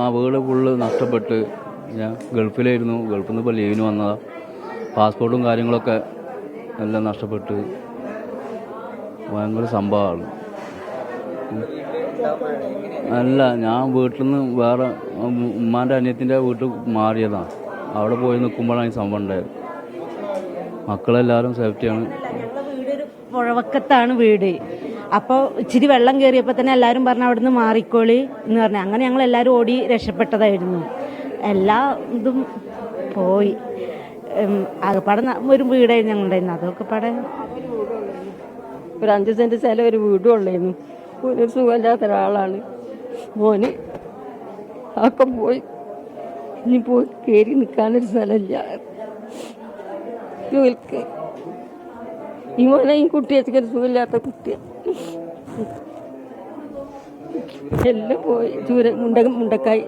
ആ വീട് ഫുള്ള് നഷ്ടപ്പെട്ട് ഞാൻ ഗൾഫിലായിരുന്നു. ഗൾഫിൽ നിന്ന് ഇപ്പോൾ ലീവിന് വന്നതാണ്. പാസ്പോർട്ടും കാര്യങ്ങളൊക്കെ എല്ലാം നഷ്ടപ്പെട്ട് ഭയങ്കര സംഭവമാണ്. അല്ല, ഞാൻ വീട്ടിൽ നിന്ന് വേറെ ഉമ്മാൻ്റെ അനിയത്തിൻ്റെ വീട്ടിൽ മാറിയതാണ്. അവിടെ പോയി നിൽക്കുമ്പോഴാണ് ഈ സംഭവം ഉണ്ടായത്. മക്കളെല്ലാവരും സേഫ്റ്റിയാണ്. വീടൊരു പുഴവക്കത്താണ് വീട്. അപ്പോൾ ഇച്ചിരി വെള്ളം കയറിയപ്പോൾ തന്നെ എല്ലാവരും പറഞ്ഞു അവിടുന്ന് മാറിക്കോളി എന്ന് പറഞ്ഞു. അങ്ങനെ ഞങ്ങൾ എല്ലാവരും ഓടി രക്ഷപ്പെട്ടതായിരുന്നു. എല്ലാ ഇതും പോയി. ആകെപ്പാടെ ഒരു വീടായിരുന്നു ഞങ്ങളുണ്ടായിരുന്നു. അതൊക്കെ പാടെ ഒരു 5 സെൻറ്റ് സ്ഥലം ഒരു വീടും ഉള്ളായിരുന്നു. ഒരു സുഖമില്ലാത്ത ഒരാളാണ് മോന്. ഒക്കെ പോയി. ഇനി പോയി കയറി നിൽക്കാനൊരു സ്ഥലമില്ല. ജോലിക്ക് ഈ മോനെ ഈ കുട്ടിയൊക്കെ സുഖമില്ലാത്ത കുട്ടിയാണ്. എല്ലാം പോയി. മുണ്ടക്കായി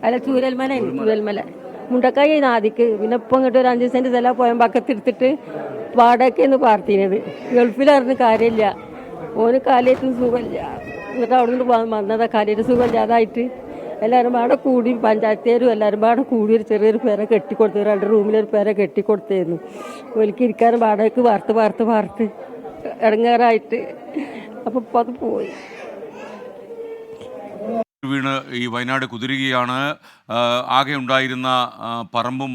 അല്ല ചൂരൽമല മുണ്ടക്കായി ആദിക്ക്. പിന്നെ ഇപ്പം ഇങ്ങോട്ട് ഒരു 5 സെൻറ്റ് സ്ഥലം പോയാൽ പക്കത്തെടുത്തിട്ട് വാടകയ്ക്കെന്ന് പാർത്തിനത്. ഗൾഫിലായിരുന്നു കാര്യമില്ല. ഓന് കാലിയേറ്റും സുഖമില്ല. എന്നിട്ട് അവിടെ നിന്ന് വന്നതാ കാലിയേറ്റ് സുഖമില്ലാതായിട്ട്. എല്ലാവരും പാടെ കൂടി പഞ്ചായത്തേരും എല്ലാവരും പാടെ കൂടി ഒരു ചെറിയൊരു പേര കെട്ടിക്കൊടുത്തു. 2 റൂമിലൊരു പേര കെട്ടിക്കൊടുത്തായിരുന്നു. ഒലിക്ക് ഇരിക്കാനും വാടകയ്ക്ക് വാർത്ത് ഇടങ്ങേറായിട്ട്. അപ്പം ഇപ്പം അത് പോയി. വീണ് ഈ വയനാട് കുതിരുകയാണ്. ആകെ ഉണ്ടായിരുന്ന പറമ്പും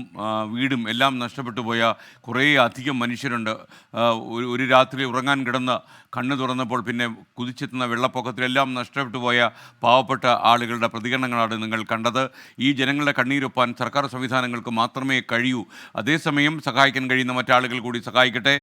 വീടും എല്ലാം നഷ്ടപ്പെട്ടു പോയ കുറേ അധികം മനുഷ്യരുണ്ട്. ഒരു രാത്രി ഉറങ്ങാൻ കിടന്ന് കണ്ണു തുറന്നപ്പോൾ പിന്നെ കുതിച്ചെത്തുന്ന വെള്ളപ്പൊക്കത്തിലെല്ലാം നഷ്ടപ്പെട്ടു പോയ പാവപ്പെട്ട ആളുകളുടെ പ്രതികരണങ്ങളാണ് നിങ്ങൾ കണ്ടത്. ഈ ജനങ്ങളുടെ കണ്ണീരൊപ്പാൻ സർക്കാർ സംവിധാനങ്ങൾക്ക് മാത്രമേ കഴിയൂ. അതേസമയം സഹായിക്കാൻ കഴിയുന്ന മറ്റാളുകൾ കൂടി സഹായിക്കട്ടെ.